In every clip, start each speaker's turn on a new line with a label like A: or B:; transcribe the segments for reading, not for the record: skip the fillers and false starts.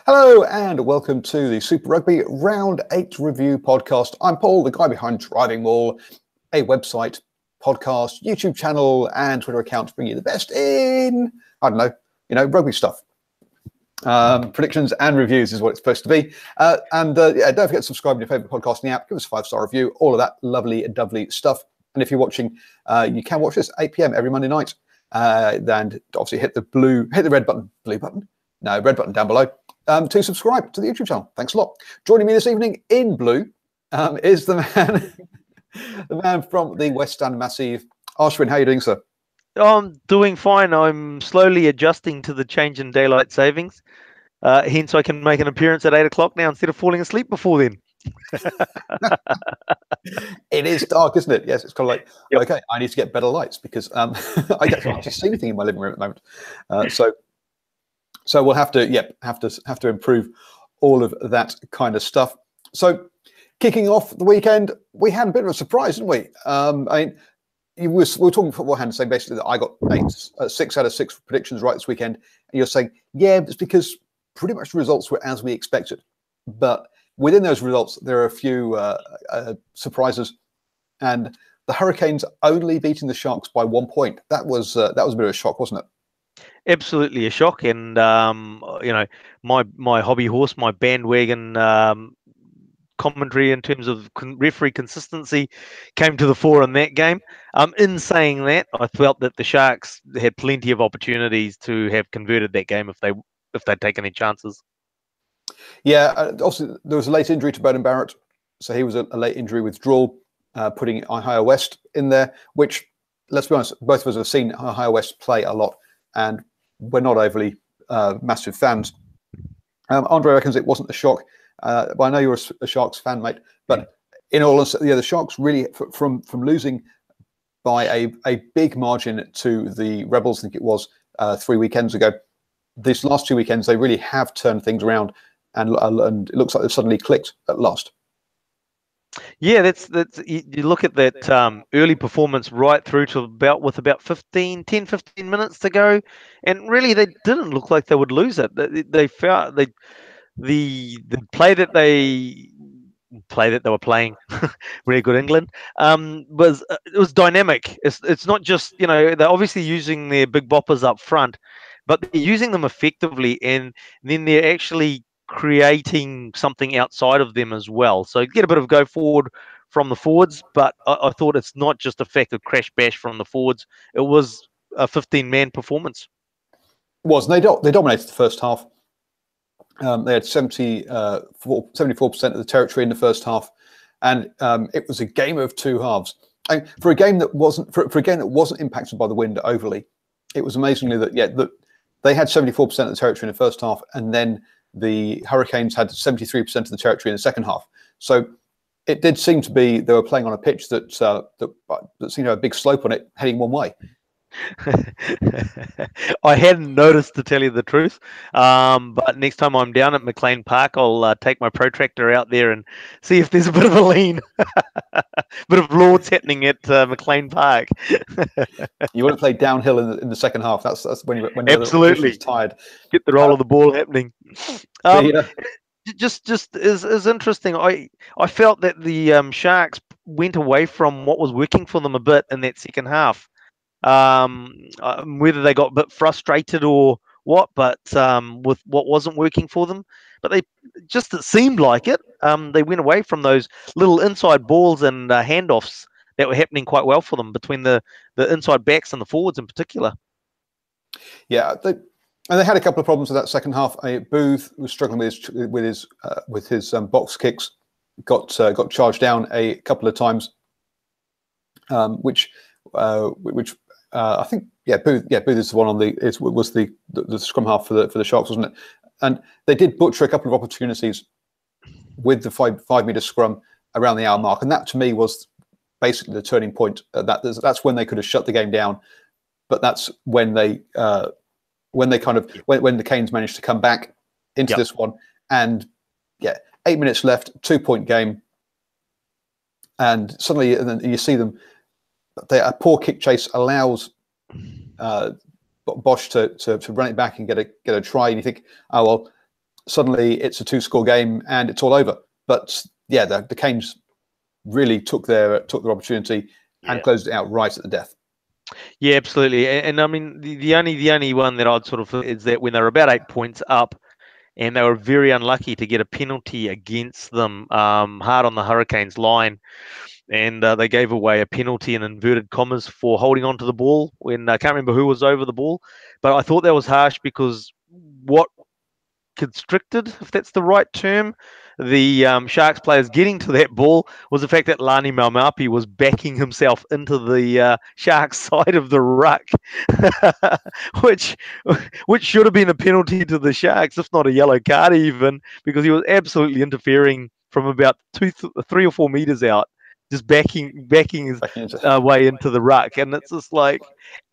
A: Hello and welcome to the Super Rugby Round 8 review podcast. I'm Paul, the guy behind DrivingMaul, a website, podcast, YouTube channel and Twitter account to bring you the best in, rugby stuff. Predictions and reviews is what it's supposed to be. Don't forget to subscribe to your favourite podcasting app, give us a 5-star review, all of that lovely, dovely stuff. And if you're watching, you can watch this at 8 p.m. every Monday night. And obviously hit the red button down below to subscribe to the YouTube channel. Thanks a lot. Joining me this evening in blue is the man from the West Stand Massive, Ashwin. How are you doing, sir?
B: I'm doing fine. I'm slowly adjusting to the change in daylight savings. Hence, I can make an appearance at 8 o'clock now instead of falling asleep before then.
A: It is dark, isn't it? Yes, it's kind of like,
B: yep.
A: Okay, I need to get better lights because I can't actually see anything in my living room at the moment. So we'll have to improve all of that kind of stuff. So kicking off the weekend, we had a bit of a surprise, didn't we? We were talking beforehand, saying basically that I got 6 out of 6 predictions right this weekend, and you're saying, yeah, it's because pretty much the results were as we expected. But within those results, there are a few surprises, and the Hurricanes only beating the Sharks by 1 point. That was a bit of a shock, wasn't it?
B: Absolutely a shock, and my hobby horse, my bandwagon commentary in terms of referee consistency came to the fore in that game. In saying that, I felt that the Sharks had plenty of opportunities to have converted that game if they'd taken any chances.
A: Yeah, also there was a late injury to Bowden Barrett, so he was a late injury withdrawal, putting Ohio West in there, which, let's be honest, both of us have seen Ohio West play a lot, and we're not overly massive fans. Andre reckons it wasn't a shock. Well, I know you're a Sharks fan, mate, but in all honesty, the Sharks really, from losing by a big margin to the Rebels, I think it was 3 weekends ago, these last 2 weekends, they really have turned things around, and it looks like they've suddenly clicked at last.
B: Yeah, that's you look at that early performance right through to about 10, 15 minutes to go, and really they didn't look like they would lose it. They felt the play that they were playing, really good England, was dynamic. It's not just, they're obviously using their big boppers up front, but they're using them effectively, and then they're actually creating something outside of them as well. So get a bit of go forward from the forwards, but I thought it's not just a fact of crash bash from the forwards. It was a 15-man performance.
A: They dominated the first half. They had 74% of the territory in the first half, and it was a game of two halves. For a game that wasn't impacted by the wind overly, it was amazingly that they had 74% of the territory in the first half, and then the Hurricanes had 73% of the territory in the second half. So it did seem to be they were playing on a pitch that seemed to have a big slope on it, heading one way.
B: I hadn't noticed, to tell you the truth, but next time I'm down at McLean Park, I'll take my protractor out there and see if there's a bit of a lean, bit of lords happening at McLean Park.
A: You want to play downhill in the second half. That's when
B: absolutely
A: tired.
B: Get the roll of the ball happening. Just is interesting. I felt that the Sharks went away from what was working for them a bit in that second half. Whether they got a bit frustrated or what, but with what wasn't working for them, but it seemed like it. They went away from those little inside balls and handoffs that were happening quite well for them between the inside backs and the forwards in particular.
A: Yeah, they had a couple of problems with that second half. Booth was struggling with his box kicks, got charged down a couple of times, which I think Booth is the one on was the scrum half for the Sharks, wasn't it? And they did butcher a couple of opportunities with the 5-meter scrum around the hour mark, and that to me was basically the turning point. That's when they could have shut the game down, but that's when the Canes managed to come back into this one, and 8 minutes left, 2-point game, and suddenly and then you see them. A poor kick chase allows Bosch to run it back and get a try, and you think, oh well, suddenly it's a 2-score game and it's all over. But yeah, the Canes really took their opportunity and closed it out right at the death.
B: Yeah, absolutely. And I mean, the only one that I'd sort of is that when they were about 8 points up, and they were very unlucky to get a penalty against them, hard on the Hurricanes line, and they gave away a penalty in inverted commas for holding on to the ball when I can't remember who was over the ball, but I thought that was harsh because what constricted, if that's the right term, the Sharks players getting to that ball was the fact that Lani Maumapi was backing himself into the Sharks side of the ruck, which should have been a penalty to the Sharks, if not a yellow card even, because he was absolutely interfering from about 3 or 4 meters out, just backing his way into the ruck. And it's just like,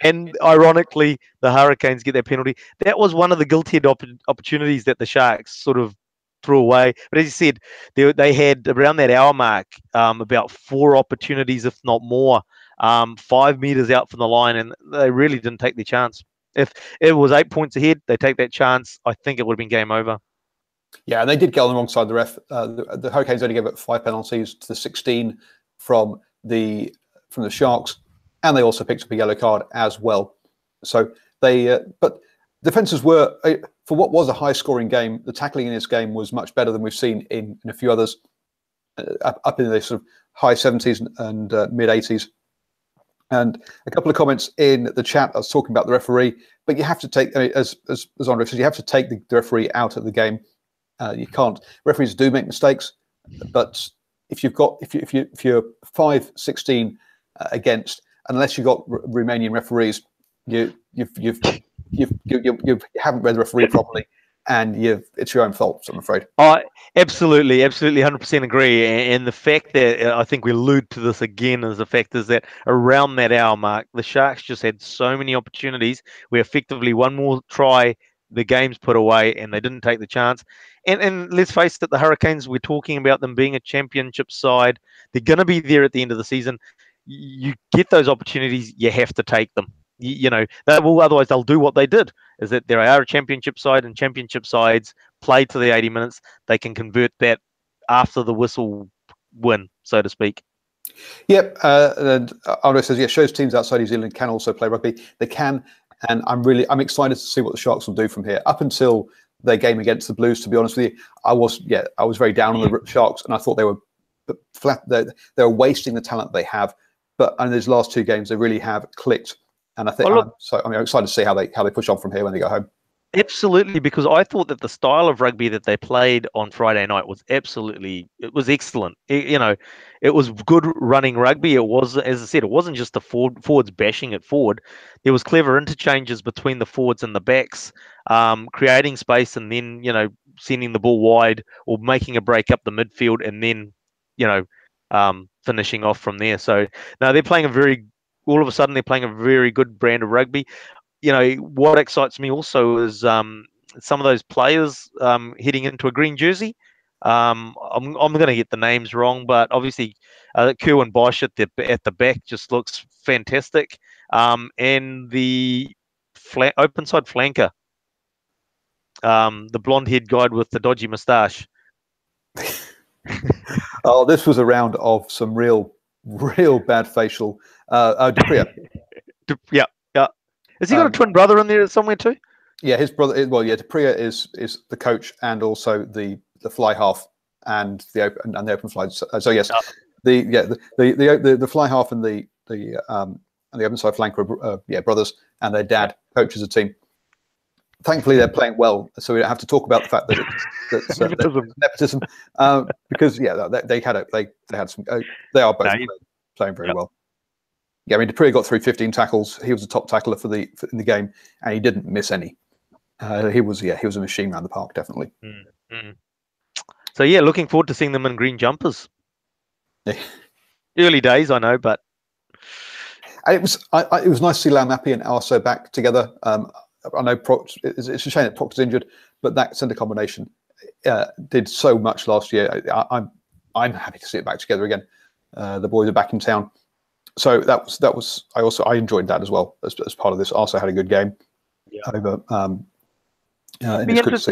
B: and ironically, the Hurricanes get that penalty. That was one of the guilty opportunities that the Sharks sort of threw away. But as you said, they had around that hour mark about 4 opportunities, if not more, 5 meters out from the line, and they really didn't take their chance. If it was 8 points ahead, they take that chance, I think it would have been game over.
A: Yeah, and they did get on the wrong side of the ref. The Hurricanes only gave up 5 penalties to the 16 from the Sharks, and they also picked up a yellow card as well. So but defences were, for what was a high-scoring game, the tackling in this game was much better than we've seen in a few others, up in the sort of high 70s and mid 80s. And a couple of comments in the chat. I was talking about the referee, but you have to take, as Andre says, you have to take the referee out of the game. You can't. Referees do make mistakes, but if you're 5-16 against, unless you've got Romanian referees, you haven't read the referee properly, and it's your own fault, I'm afraid.
B: Absolutely, 100% agree. And the fact that I think we allude to this again is the fact is that around that hour mark, the Sharks just had so many opportunities where effectively one more try, the game's put away, and they didn't take the chance. And let's face it, the Hurricanes, we're talking about them being a championship side. They're going to be there at the end of the season. You get those opportunities, you have to take them. You know, otherwise they'll do what they did, is that there are a championship side, and championship sides play to the 80 minutes. They can convert that after the whistle win, so to speak.
A: Yep. And Andre says, yeah, shows teams outside New Zealand can also play rugby. They can. And I'm excited to see what the Sharks will do from here. Up until their game against the Blues, to be honest with you, I was very down on the Sharks, and I thought they were flat. They were wasting the talent they have. But in these last 2 games, they really have clicked. And I think I'm excited to see how they push on from here when they go home.
B: Absolutely, because I thought that the style of rugby that they played on Friday night was excellent. It was good running rugby. It was, as I said, it wasn't just the forwards bashing it forward. There was clever interchanges between the forwards and the backs, creating space, and then sending the ball wide or making a break up the midfield, and then finishing off from there. So now they're playing all of a sudden they're playing a very good brand of rugby. What excites me also is some of those players heading into a green jersey. I'm going to get the names wrong, but obviously Kerwin Bosch at the back just looks fantastic. And the open side flanker, the blonde-haired guy with the dodgy moustache.
A: Oh, this was a round of some real bad facial. Dupria.
B: Yeah. Has he got a twin brother in there somewhere too?
A: Yeah, his brother. Well, yeah, Dupria is the coach and also the fly half and the open fly. So yes, the fly half and the open side flanker are brothers, and their dad coaches a team. Thankfully, they're playing well, so we don't have to talk about the fact that it's nepotism. Because they had some. They are both playing very well. Yeah, I mean, Dupria got through 15 tackles. He was the top tackler in the game, and he didn't miss any. He was a machine around the park, definitely.
B: Mm-hmm. So yeah, looking forward to seeing them in green jumpers. Early days, I know, but
A: it was nice to see Laumapi and Arso back together. I know it's a shame that Proctor's injured, but that centre combination did so much last year. I'm happy to see it back together again. The boys are back in town. So that was I enjoyed that as well as part of this. Also had a good game over. It's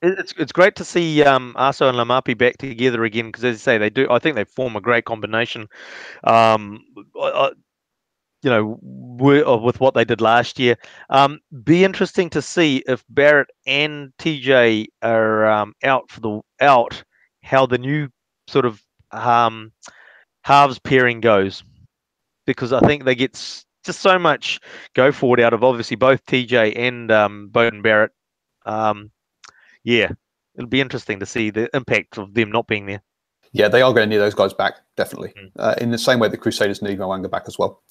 B: It's great to see Aso and Lamapi back together again because, as you say, they do. I think they form a great combination. Um, I, with what they did last year. Be interesting to see if Barrett and TJ are out, how the new sort of halves pairing goes, because I think they get just so much go forward out of obviously both TJ and Bowden Barrett. Yeah, it'll be interesting to see the impact of them not being there.
A: Yeah, they are going to need those guys back, definitely. In the same way the Crusaders need Mwanga back as well.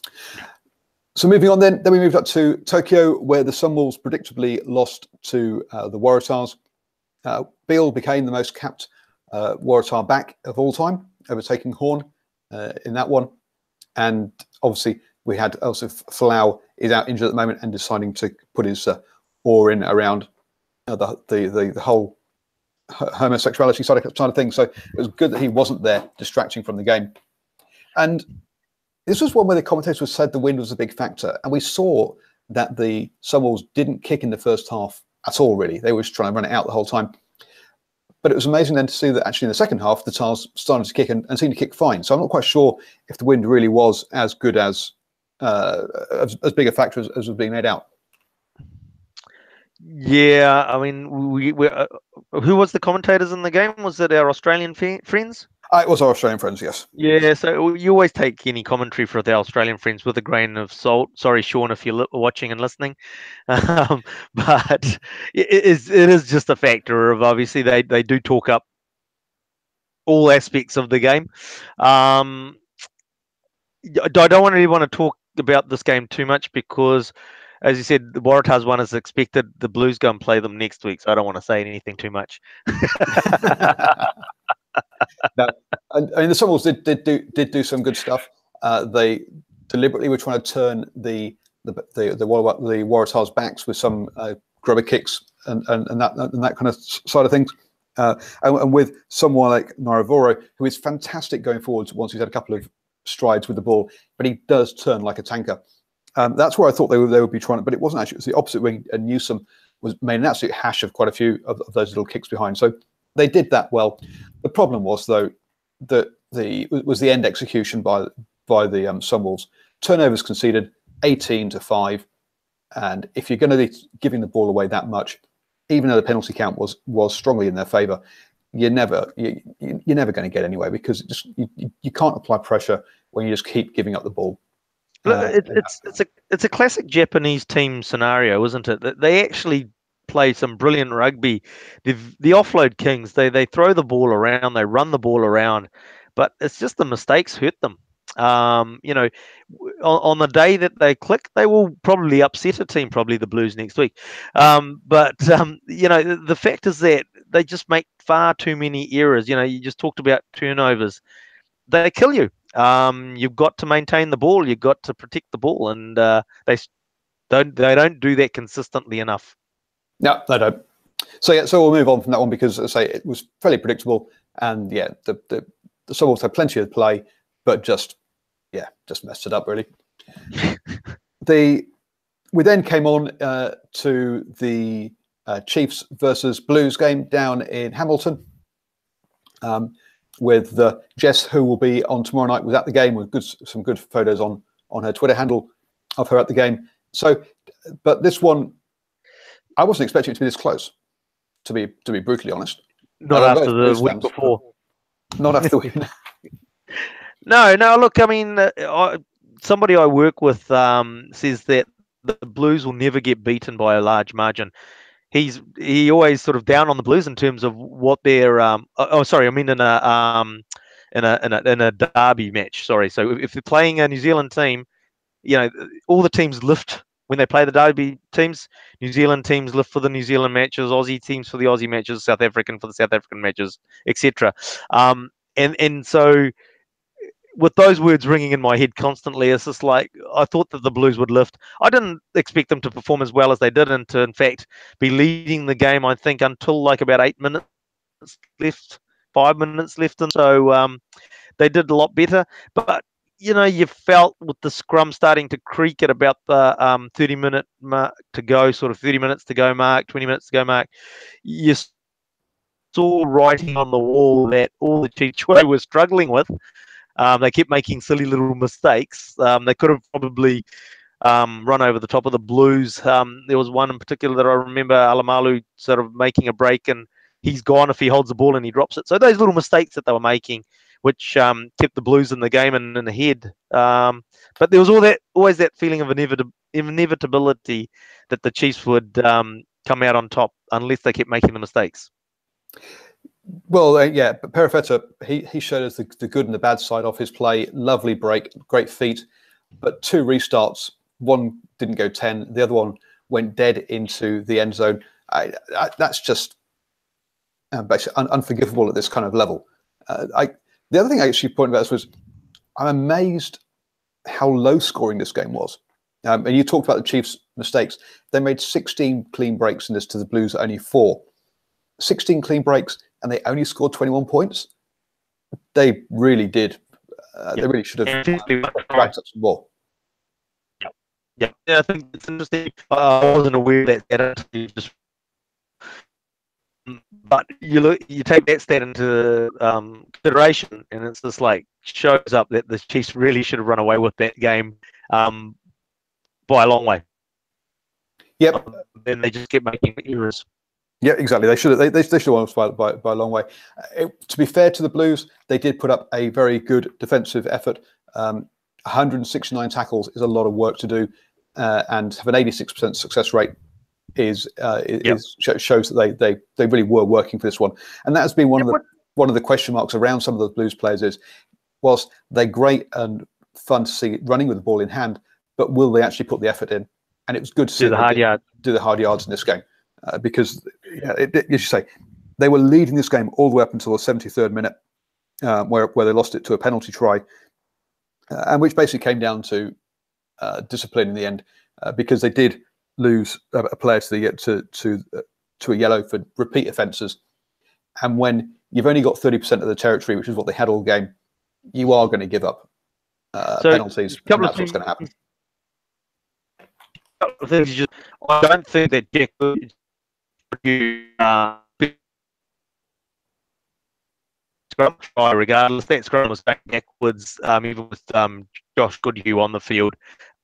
A: So moving on then we moved up to Tokyo, where the Sunwolves predictably lost to the Waratahs. Beale became the most capped Waratah back of all time, overtaking Horn in that one. And obviously we had also Falau is out injured at the moment and deciding to put his oar in around the whole homosexuality side of things. So it was good that he wasn't there distracting from the game. And this was one where the commentators said the wind was a big factor. And we saw that the Sunwolves didn't kick in the first half at all, really. They were just trying to run it out the whole time. But it was amazing then to see that actually in the second half, the Tars started to kick and seemed to kick fine. So I'm not quite sure if the wind really was as good as big a factor as was being made out.
B: Yeah, I mean, who was the commentators in the game? Was it our Australian friends?
A: It was our Australian friends, yes.
B: Yeah, so you always take any commentary for the Australian friends with a grain of salt. Sorry, Sean, if you're watching and listening. But it is just a factor of obviously they do talk up all aspects of the game. I don't really want to talk about this game too much because, as you said, the Waratahs one is expected. The Blues go and play them next week, so I don't want to say anything too much.
A: No, I mean the Sunwolves did do some good stuff. They deliberately were trying to turn the Waratahs' backs with some grubber kicks and that kind of side of things. And with someone like Naravoro, who is fantastic going forwards once he's had a couple of strides with the ball, but he does turn like a tanker. That's where I thought they would be trying, but it wasn't actually. It was the opposite wing, and Newsom made an absolute hash of quite a few of those little kicks behind. So they did that well. The problem was though that the end execution by the Sunwolves. Turnovers conceded 18-5, and if you're going to be giving the ball away that much, even though the penalty count was strongly in their favour, you're never going to get anywhere because you can't apply pressure when you just keep giving up the ball.
B: It's a classic Japanese team scenario, isn't it? They actually play some brilliant rugby. The offload kings, they throw the ball around, they run the ball around, but it's just the mistakes hurt them. On the day that they click, they will probably upset a team, probably the Blues next week. But the fact is that they just make far too many errors. You just talked about turnovers. They kill you. You've got to maintain the ball. You've got to protect the ball, and they don't do that consistently enough.
A: No, they don't. So we'll move on from that one because, as I say, it was fairly predictable, and the Sunwolves had plenty of play, but just messed it up really. We then came on to the Chiefs versus Blues game down in Hamilton. With Jess, who will be on tomorrow night, was at the game with some good photos on her Twitter handle of her at the game. So, but this one, I wasn't expecting it to be this close. To be brutally honest,
B: not after the week before.
A: Not after the week.
B: No. Look, I mean, somebody I work with says that the Blues will never get beaten by a large margin. He always sort of down on the Blues in terms of what they're in a derby match. Sorry, so if they're playing a New Zealand team, all the teams lift when they play the derby teams. New Zealand teams lift for the New Zealand matches, Aussie teams for the Aussie matches, South African for the South African matches, etc. And so with those words ringing in my head constantly, it's just like I thought that the Blues would lift. I didn't expect them to perform as well as they did and to, in fact, be leading the game, I think, until like about 8 minutes left, 5 minutes left. And so they did a lot better. But, you felt with the scrum starting to creak at about the 30-minute mark to go, sort of 30 minutes to go mark, 20 minutes to go mark, you saw writing on the wall that all the Chiefs were struggling with. They kept making silly little mistakes. They could have probably run over the top of the Blues. There was one in particular that I remember, Alamalu sort of making a break, and he's gone if he holds the ball and he drops it. So those little mistakes that they were making, which kept the Blues in the game and in the head. But there was always that feeling of inevitability that the Chiefs would come out on top unless they kept making the mistakes.
A: Well, yeah, but Perifetta, he showed us the good and the bad side of his play. Lovely break, great feet, but 2 restarts. One didn't go 10. The other one went dead into the end zone. That's just basically unforgivable at this kind of level. The other thing I actually pointed out was I'm amazed how low scoring this game was. And you talked about the Chiefs' mistakes. They made 16 clean breaks in this to the Blues, only 4. 16 clean breaks, and they only scored 21 points. They really did. They really should have racked up some more.
B: Yeah, I think it's interesting. I wasn't aware that but you take that stat into consideration, and it's just like shows up that the Chiefs really should have run away with that game by a long way.
A: Yep.
B: Then they just kept making errors.
A: Yeah, exactly. They should have. They should have won by a long way. To be fair to the Blues, they did put up a very good defensive effort. 169 tackles is a lot of work to do, and have an 86% success rate shows that they really were working for this one. And that has been one of the question marks around some of the Blues players is, whilst they're great and fun to see running with the ball in hand, but will they actually put the effort in? And it was good to see
B: do the hard yards
A: in this game. Because, as you say, they were leading this game all the way up until the 73rd minute, where they lost it to a penalty try, and which basically came down to discipline in the end, because they did lose a player to a yellow for repeat offences. And when you've only got 30% of the territory, which is what they had all game, you are going to give up penalties, and that's what's going to happen.
B: I don't think that Jack scrum try regardless. That scrum was backwards, even with Josh Goodhue on the field.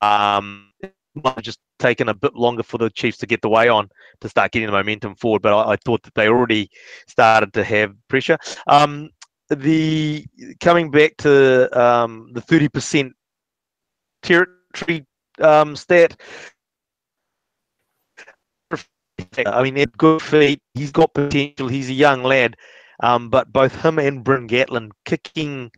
B: It might have just taken a bit longer for the Chiefs to get the way on to start getting the momentum forward, but I thought that they already started to have pressure. The coming back to the 30% territory stat. I mean, they're good feet. He's got potential. He's a young lad. But both him and Bryn Gatland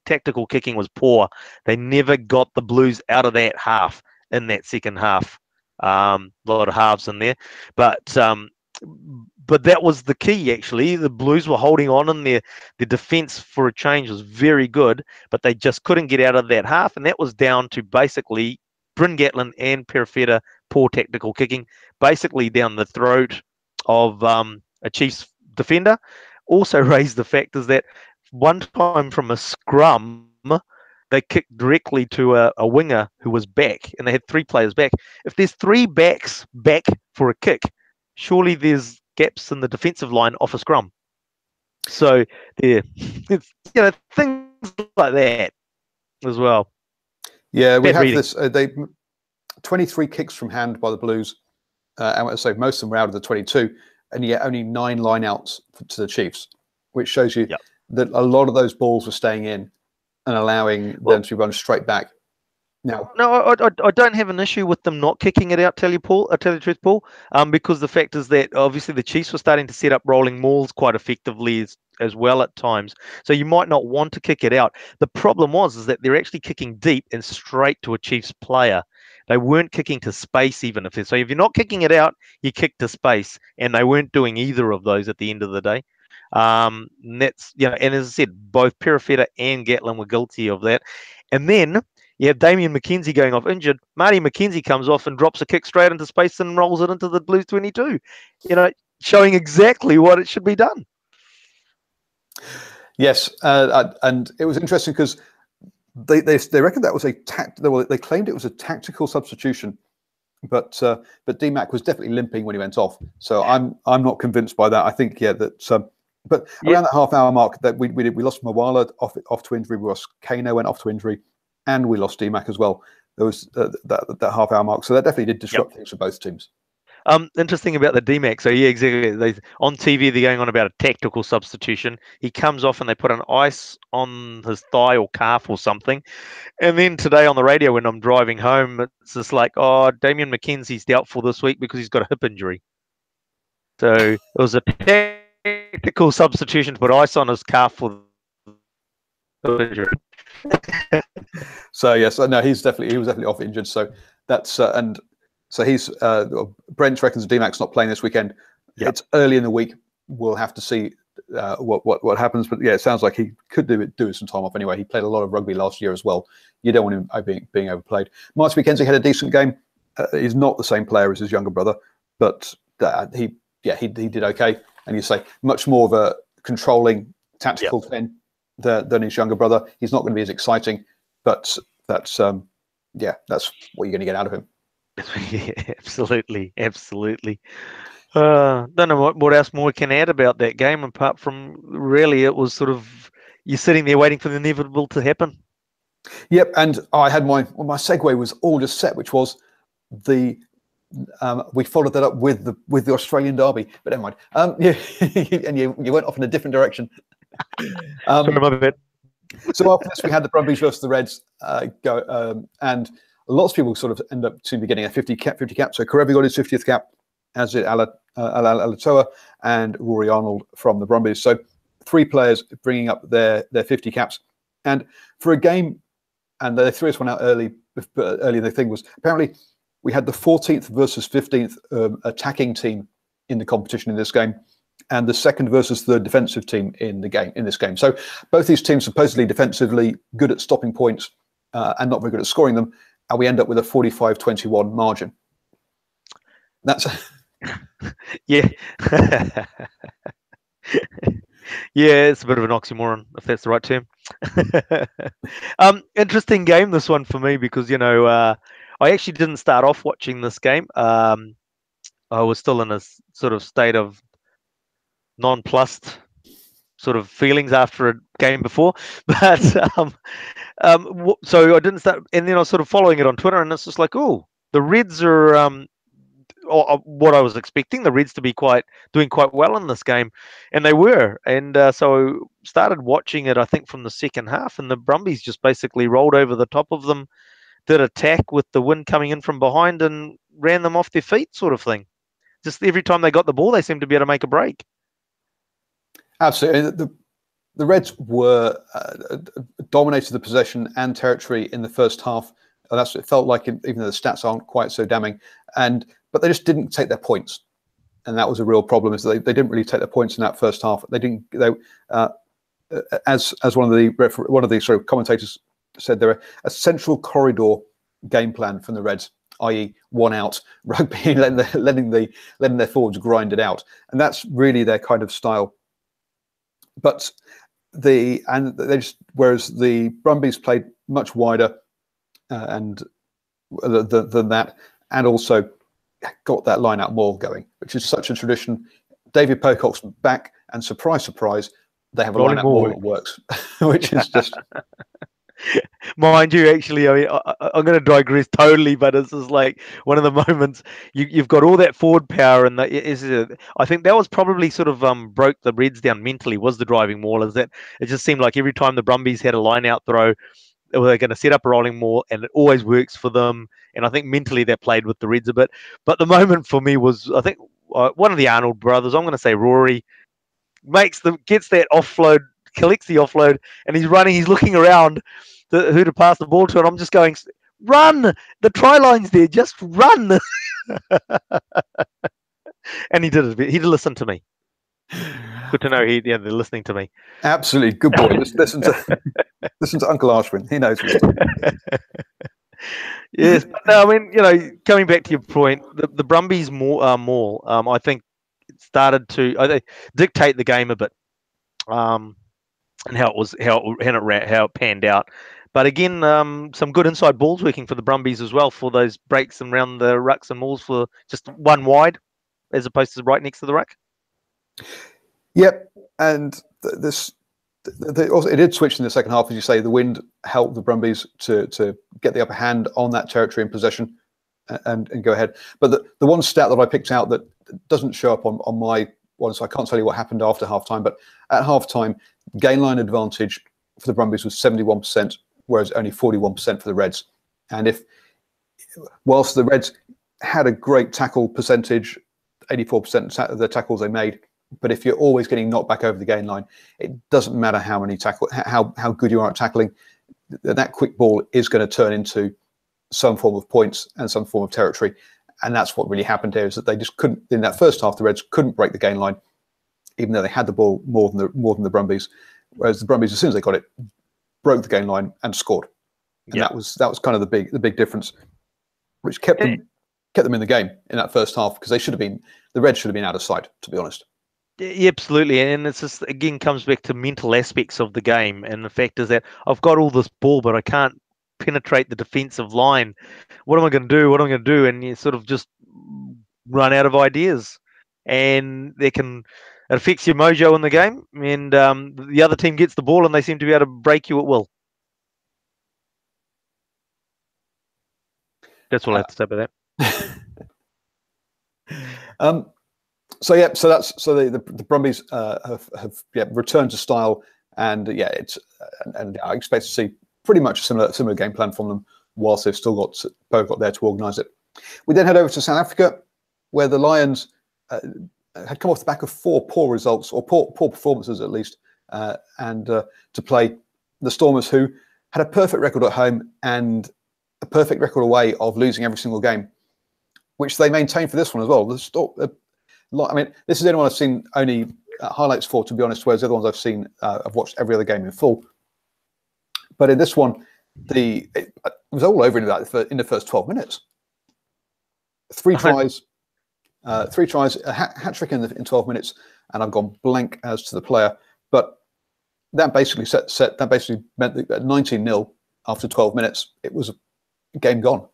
B: tactical kicking was poor. They never got the Blues out of that half in that second half. A lot of halves in there. But that was the key, actually. The Blues were holding on, and their defence for a change was very good, but they just couldn't get out of that half, and that was down to basically Bryn Gatland and Perifetta poor tactical kicking, basically down the throat of a Chiefs defender. Also raised the fact is that one time from a scrum, they kicked directly to a winger who was back, and they had 3 players back. If there's 3 backs back for a kick, surely there's gaps in the defensive line off a scrum. So yeah, it's things like that as well.
A: Yeah, we have this. They 23 kicks from hand by the Blues, and so most of them were out of the 22, and yet only 9 lineouts to the Chiefs, which shows you that a lot of those balls were staying in and allowing them to run straight back. No,
B: I don't have an issue with them not kicking it out. Tell you the truth, Paul, because the fact is that obviously the Chiefs were starting to set up rolling mauls quite effectively as well at times. So you might not want to kick it out. The problem is that they're actually kicking deep and straight to a Chiefs player. They weren't kicking to space even so if you're not kicking it out, you kick to space, and they weren't doing either of those at the end of the day. And that's and as I said, both Perifetta and Gatland were guilty of that. And then you have Damian McKenzie going off injured. Marty McKenzie comes off and drops a kick straight into space and rolls it into the Blues 22. Showing exactly what it should be done.
A: Yes, and it was interesting because they reckon that was they claimed it was a tactical substitution, but DMAC was definitely limping when he went off. So I'm not convinced by that. I think that But around that half-hour mark, that we lost Mawala off to injury. We lost Kano, went off to injury, and we lost DMAC as well. There was that half-hour mark, so that definitely did disrupt things for both teams.
B: Interesting about the DMAC. So yeah, exactly. On TV, they're going on about a tactical substitution. He comes off and they put an ice on his thigh or calf or something. And then today on the radio, when I'm driving home, it's just like, oh, Damien McKenzie's doubtful this week because he's got a hip injury. So it was a tactical substitution to put ice on his calf for the injury.
A: So yes, no, he was definitely off injured. So that's and so he's Brent reckons DMAC's not playing this weekend. Yep. It's early in the week. We'll have to see what happens. But yeah, it sounds like he could do some time off anyway. He played a lot of rugby last year as well. You don't want him being overplayed. Martin McKenzie had a decent game. He's not the same player as his younger brother, but he did okay. And you say much more of a controlling tactical 10 than his younger brother. He's not going to be as exciting, but that's what you're going to get out of him.
B: Yeah, absolutely. Don't know what else more we can add about that game, apart from really it was sort of you're sitting there waiting for the inevitable to happen.
A: Yep, and I had my segue was all just set, which was we followed that up with the Australian derby, but never mind. And you went off in a different direction.
B: Sorry, my bad.
A: So after this, we had the Brumbies versus the Reds go, and lots of people sort of end up to be getting a 50 cap. So Karevi got his 50th cap, as did Alatoa and Rory Arnold from the Brumbies. So 3 players bringing up their 50 caps. And for a game, and the 3 of us went out early. Earlier, the thing was apparently we had the 14th versus 15th attacking team in the competition in this game, and the 2nd versus 3rd defensive team in this game. So both these teams supposedly defensively good at stopping points and not very good at scoring them. And we end up with a 45-21 margin. That's
B: yeah. Yeah, it's a bit of an oxymoron, if that's the right term. Interesting game, this one for me, because I actually didn't start off watching this game. I was still in a sort of state of nonplussed sort of feelings after a game before, but so I didn't start, and then I was sort of following it on Twitter, and it's just like, oh, the Reds are what I was expecting the Reds to be doing quite well in this game, and they were, and so started watching it, I think, from the second half, and the Brumbies just basically rolled over the top of them, did attack with the wind coming in from behind, and ran them off their feet, sort of thing. Just every time they got the ball, they seemed to be able to make a break.
A: Absolutely. The Reds were dominated the possession and territory in the first half. That's what it felt like, even though the stats aren't quite so damning. But they just didn't take their points, and that was a real problem. Is they didn't really take their points in that first half. They didn't. As one of the sort of commentators said, they're a central corridor game plan from the Reds, i.e., one out rugby, letting their forwards grind it out, and that's really their kind of style. But whereas the Brumbies played much wider and than that, and also got that line-out maul going, which is such a tradition. David Pocock's back, and surprise, surprise, they have a line-out maul that works, which is just.
B: Mind you, actually, I mean, I'm going to digress totally, but it's just like one of the moments you've got all that forward power, and I think that was probably sort of broke the Reds down mentally. Was the driving maul? Is that it just seemed like every time the Brumbies had a line-out throw, they're going to set up a rolling maul, and it always works for them. And I think mentally they played with the Reds a bit. But the moment for me was, I think, one of the Arnold brothers, I'm going to say Rory, gets that offload, collects the offload, and he's running, he's looking around who to pass the ball to, and I'm just going, run! The try line's there, just run! And he did it. He did listen to me. Good to know they're listening to me.
A: Absolutely, good boy. Listen to Uncle Ashwin. He knows what's going on.
B: Yes, but no, I mean, coming back to your point, the Brumbies maul, I think, started to dictate the game a bit, and how it panned out. But again, some good inside balls working for the Brumbies as well, for those breaks and around the rucks and mauls for just one wide, as opposed to right next to the ruck.
A: Yep, and also, it did switch in the second half, as you say. The wind helped the Brumbies to get the upper hand on that territory in possession and go ahead. But the one stat that I picked out that doesn't show up on my one, so I can't tell you what happened after halftime. But at halftime, gain line advantage for the Brumbies was 71%, whereas only 41% for the Reds. And whilst the Reds had a great tackle percentage, 84% of the tackles they made, but if you're always getting knocked back over the gain line, it doesn't matter how good you are at tackling. That quick ball is going to turn into some form of points and some form of territory, and that's what really happened here. Is that they just couldn't, in that first half, the Reds couldn't break the gain line, even though they had the ball more than the Brumbies. Whereas the Brumbies, as soon as they got it, broke the gain line and scored, and that was kind of the big difference, which kept them in the game in that first half, because the Reds should have been out of sight, to be honest.
B: Yeah, absolutely, and it's just, again, comes back to mental aspects of the game, and the fact is that I've got all this ball, but I can't penetrate the defensive line. What am I going to do? What am I going to do? And you sort of just run out of ideas, and it affects your mojo in the game, and the other team gets the ball, and they seem to be able to break you at will. That's all I have to say about that.
A: So the Brumbies have returned to style, and I expect to see pretty much a similar game plan from them, whilst they've still got there to organise it. We then head over to South Africa, where the Lions had come off the back of 4 poor results, or poor performances at least, and to play the Stormers, who had a perfect record at home and a perfect record away of losing every single game, which they maintained for this one as well. I mean, this is anyone I've seen only highlights for, to be honest, whereas the other ones I've seen, I've watched every other game in full. But in this one, it was all over in the first 12 minutes. 3 tries, a hat trick in 12 minutes, and I've gone blank as to the player. But that basically meant that at 19-0 after 12 minutes, it was a game gone.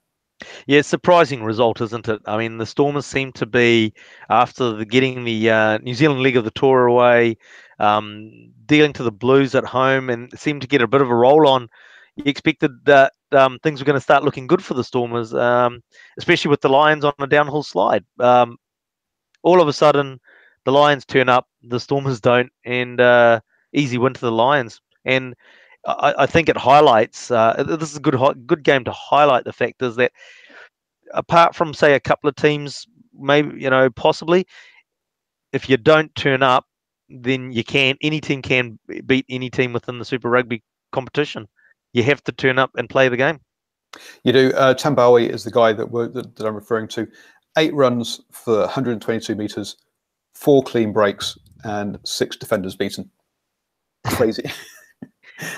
B: Yeah, surprising result, isn't it? I mean, the Stormers seem to be, after getting the New Zealand leg of the tour away, dealing to the Blues at home, and seemed to get a bit of a roll on. You expected that things were going to start looking good for the Stormers, especially with the Lions on a downhill slide. All of a sudden, the Lions turn up, the Stormers don't, and easy win to the Lions. And I think it highlights, this is a good game to highlight the fact is that, apart from, say, a couple of teams, maybe, possibly, if you don't turn up, then any team can beat any team within the Super Rugby competition. You have to turn up and play the game.
A: You do. Tambawi is the guy that I'm referring to. 8 runs for 122 metres, 4 clean breaks, and 6 defenders beaten. Crazy.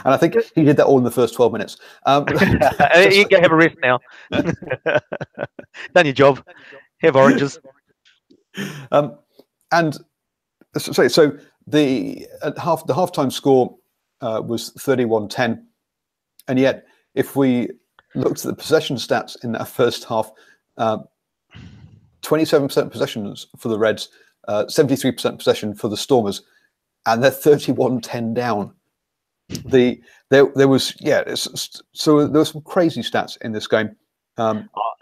A: And I think he did that all in the first 12 minutes.
B: You can have a rest now. Done your job. Have oranges.
A: And so the halftime score was 31-10, and yet if we looked at the possession stats in that first half, 27% possessions for the Reds, 73% possession for the Stormers, and they're 31-10 down. There was some crazy stats in this game.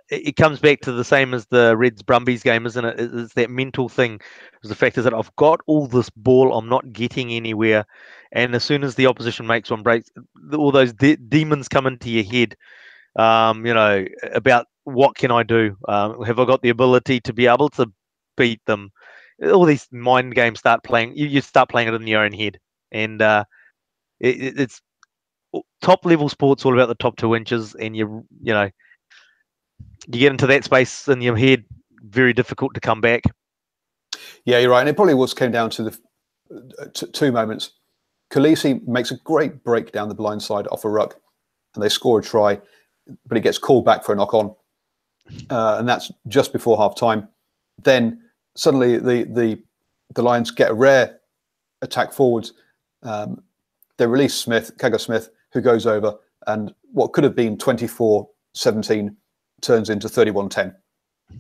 B: It comes back to the same as the Reds Brumbies game, isn't it? It's that mental thing. The fact is that I've got all this ball, I'm not getting anywhere, and as soon as the opposition makes one break, all those demons come into your head. About what can I do? Have I got the ability to be able to beat them? All these mind games start playing. You start playing it in your own head, and it's top level sports, all about the top 2 inches, and you get into that space in your head, very difficult to come back.
A: Yeah, you're right, and it probably came down to the 2 moments. Khaleesi makes a great break down the blind side off a ruck, and they score a try, but it gets called back for a knock on, and that's just before half time. Then suddenly the Lions get a rare attack forwards. They release Kaga Smith, who goes over, and what could have been 24-17 turns into 31-10.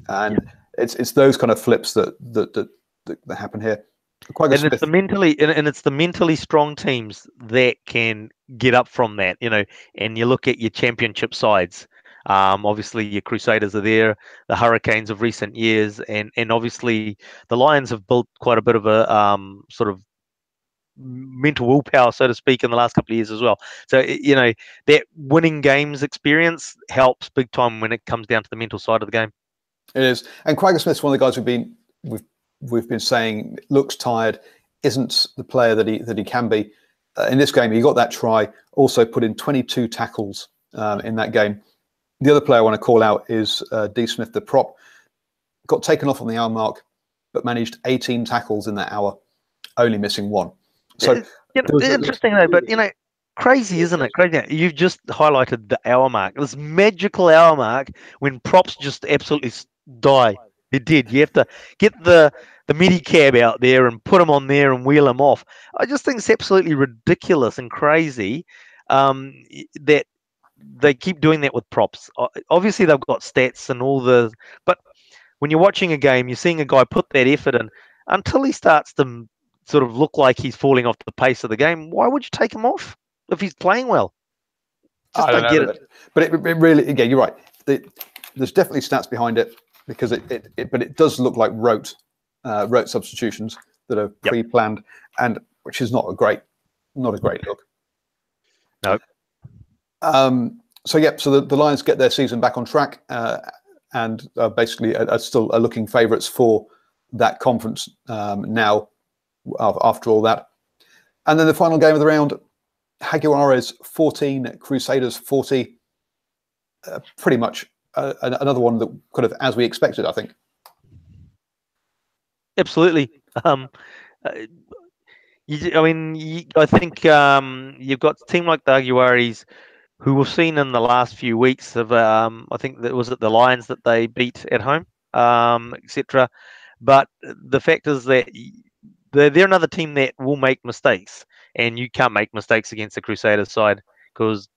A: And it's those kind of flips that happen here. Quite
B: And
A: Smith.
B: it's the mentally strong teams that can get up from that, and you look at your championship sides. Obviously, your Crusaders are there, the Hurricanes of recent years, and obviously the Lions have built quite a bit of a sort of mental willpower, so to speak, in the last couple of years as well. So, that winning games experience helps big time when it comes down to the mental side of the game.
A: It is. And Quagga Smith's one of the guys we've been saying looks tired, isn't the player that he can be. In this game, he got that try, also put in 22 tackles in that game. The other player I want to call out is D. Smith, the prop. Got taken off on the hour mark, but managed 18 tackles in that hour, only missing one. So
B: interesting though, but crazy, isn't it? Crazy. You've just highlighted the hour mark, this magical hour mark when props just absolutely die. It did. You have to get the Medicab out there and put them on there and wheel them off. I just think it's absolutely ridiculous and crazy that they keep doing that with props. Obviously, they've got stats and but when you're watching a game, you're seeing a guy put that effort in until he starts to sort of look like he's falling off the pace of the game. Why would you take him off if he's playing well?
A: I don't get it. But it really, again, you're right. There's definitely stats behind it because but it does look like rote substitutions that are pre-planned, and which is not a great look.
B: No.
A: So the Lions get their season back on track and basically are still looking favourites for that conference now after all that. And then the final game of the round, Jaguares 14, Crusaders 40. Pretty much another one that kind of as we expected, I think.
B: Absolutely. I think you've got a team like the Jaguares, who we've seen in the last few weeks of, I think that was it the Lions that they beat at home, etc. But the fact is that they're another team that will make mistakes, and you can't make mistakes against the Crusaders side because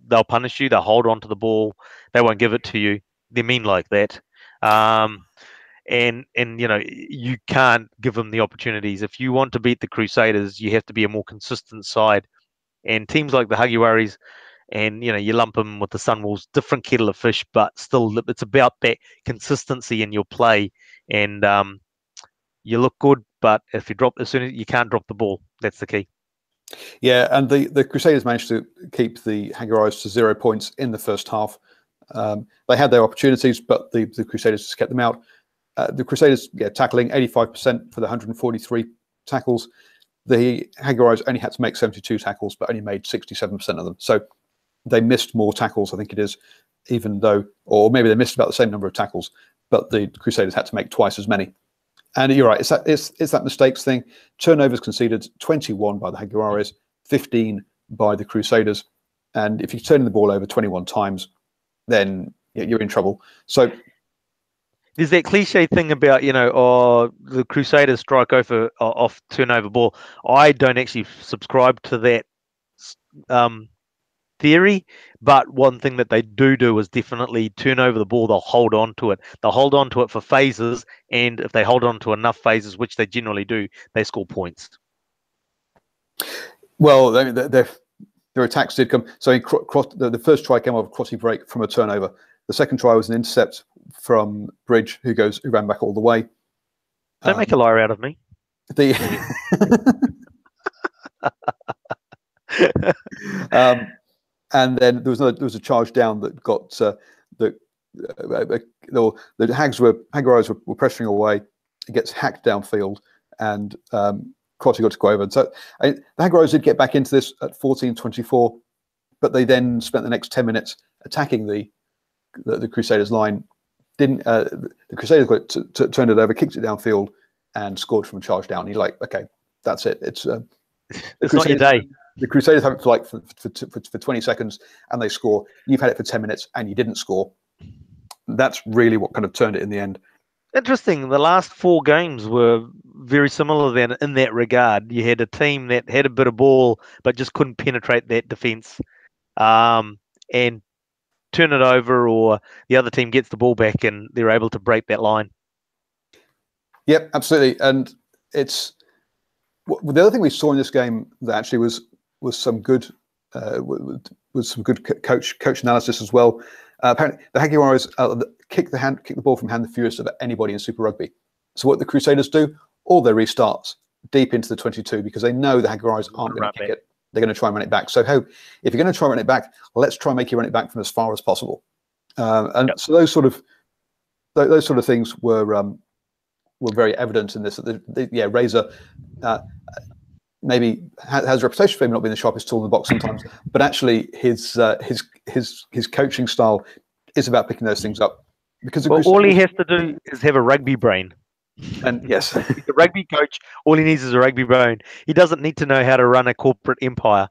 B: they'll punish you, they'll hold on to the ball, they won't give it to you. They're mean like that. And you can't give them the opportunities. If you want to beat the Crusaders, you have to be a more consistent side. And teams like the Jaguares, and you lump them with the Sunwolves, different kettle of fish, but still it's about that consistency in your play. And you look good, but if you drop as soon as you can't drop the ball, that's the key.
A: Yeah, and the Crusaders managed to keep the Jaguares to 0 points in the first half. They had their opportunities, but the Crusaders just kept them out. The Crusaders tackling 85% for the 143 tackles. The Jaguares only had to make 72 tackles, but only made 67% of them. So they missed more tackles, I think it is, even though, or maybe they missed about the same number of tackles, but the Crusaders had to make twice as many. And you're right, it's that mistakes thing. Turnovers conceded 21 by the Jaguares, 15 by the Crusaders. And if you're turning the ball over 21 times, then you're in trouble. So
B: there's that cliche thing about, the Crusaders strike off turnover ball. I don't actually subscribe to that theory, but one thing that they do is definitely turn over the ball. They'll hold on to it. They'll hold on to it for phases, and if they hold on to enough phases, which they generally do, they score points.
A: Well, their attacks did come. So the first try came off a crossy break from a turnover. The second try was an intercept from Bridge, who ran back all the way.
B: Don't make a liar out of me.
A: And then there was a charge down that got the Jaguares were pressuring away. It gets hacked downfield, and Crotty got to go over. And so the Jaguares did get back into this at 14-24, but they then spent the next 10 minutes attacking the Crusaders line. The Crusaders turned it over, kicked it downfield, and scored from a charge down. You're like, okay, that's it. It's
B: not your day.
A: The Crusaders have it for 20 seconds, and they score. You've had it for 10 minutes, and you didn't score. That's really what kind of turned it in the end.
B: Interesting. The last 4 games were very similar then in that regard. You had a team that had a bit of ball, but just couldn't penetrate that defence and turn it over, or the other team gets the ball back and they're able to break that line.
A: Yep, absolutely. And it's the other thing we saw in this game that actually was some good coach analysis as well. Apparently, the Jaguares kick the ball from hand the fewest of anybody in Super Rugby. So what the Crusaders do, all their restarts deep into the 22 because they know the Jaguares aren't going to kick it. They're going to try and run it back. So if you're going to try and run it back, let's try and make you run it back from as far as possible. So those sort of things were very evident in this. Razor maybe has a reputation for him not being the sharpest tool in the box sometimes, but actually his coaching style is about picking those things up. Because
B: all he has to do is have a rugby brain.
A: And yes,
B: he's a rugby coach. All he needs is a rugby brain. He doesn't need to know how to run a corporate empire.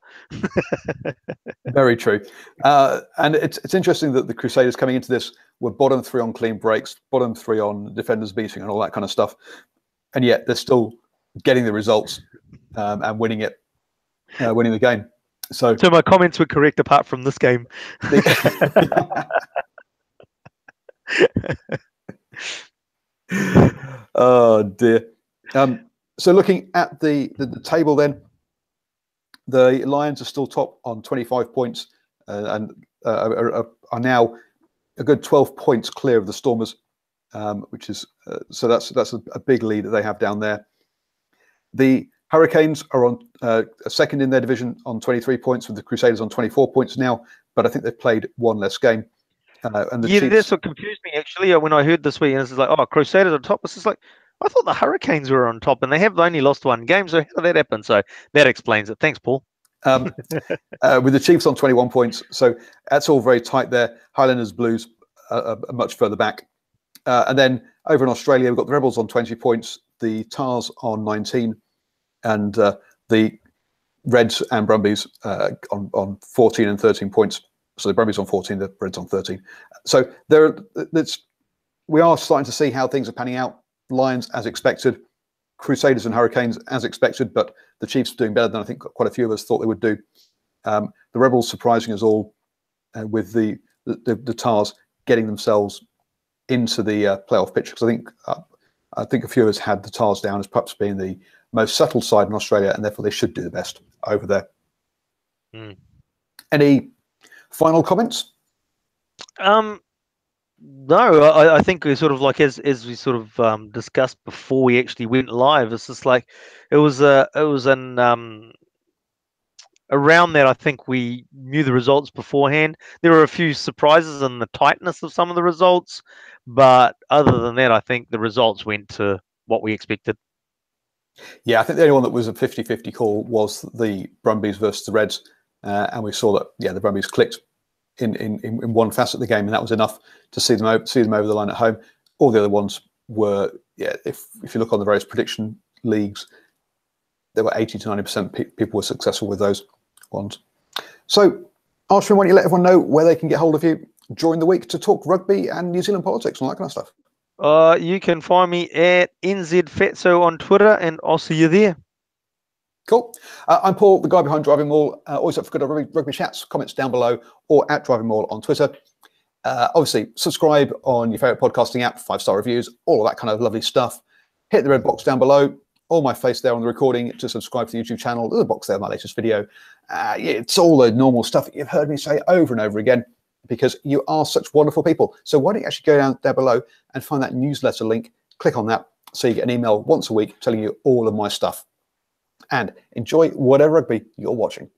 A: Very true. And it's interesting that the Crusaders coming into this were bottom 3 on clean breaks, bottom 3 on defenders beating and all that kind of stuff. And yet they're still getting the results and winning the game. So
B: my comments were correct apart from this game.
A: Oh dear. So looking at the table then, the Lions are still top on 25 points and are now a good 12 points clear of the Stormers, which is so that's a big lead that they have down there. The Hurricanes are on second in their division on 23 points, with the Crusaders on 24 points now, but I think they've played one less game. And the Chiefs...
B: that's what confused me actually when I heard this week. And it's like, oh, Crusaders on top. It's just like, I thought the Hurricanes were on top, and they have only lost one game. So how did that happen? So that explains it. Thanks, Paul.
A: With the Chiefs on 21 points, so that's all very tight there. Highlanders, Blues are much further back, and then over in Australia we've got the Rebels on 20 points, the Tars on 19, and the Reds and Brumbies on 14 and 13 points. So the Brumbies on 14, the Reds on 13. So we are starting to see how things are panning out. Lions as expected, Crusaders and Hurricanes as expected, but the Chiefs are doing better than I think quite a few of us thought they would do. The Rebels surprising us all with the Tars getting themselves into the playoff picture, because I think a few of us had the Tars down as perhaps being the most settled side in Australia, and therefore they should do the best over there. Any final comments?
B: No, I think we sort of like as we sort of discussed before we actually went live. It's just like it was around that. I think we knew the results beforehand. There were a few surprises in the tightness of some of the results, but other than that, I think the results went to what we expected.
A: Yeah, I think the only one that was a 50-50 call was the Brumbies versus the Reds, and we saw that the Brumbies clicked in one facet of the game, and that was enough to see them over the line at home. All the other ones were, if you look on the various prediction leagues, there were 80 to 90% people were successful with those ones. So, Archie, why don't you let everyone know where they can get hold of you during the week to talk rugby and New Zealand politics and all that kind of stuff?
B: You can find me at NZFatso on Twitter, and I'll see you there.
A: Cool. I'm Paul, the guy behind DrivingMaul. Always up for good rugby chats, comments down below, or at DrivingMaul on Twitter. Obviously, subscribe on your favourite podcasting app, 5-star reviews, all of that kind of lovely stuff. Hit the red box down below, or my face there on the recording to subscribe to the YouTube channel. There's a box there of my latest video. It's all the normal stuff that you've heard me say over and over again, because you are such wonderful people. So why don't you actually go down there below and find that newsletter link, click on that, so you get an email once a week telling you all of my stuff. And enjoy whatever rugby you're watching.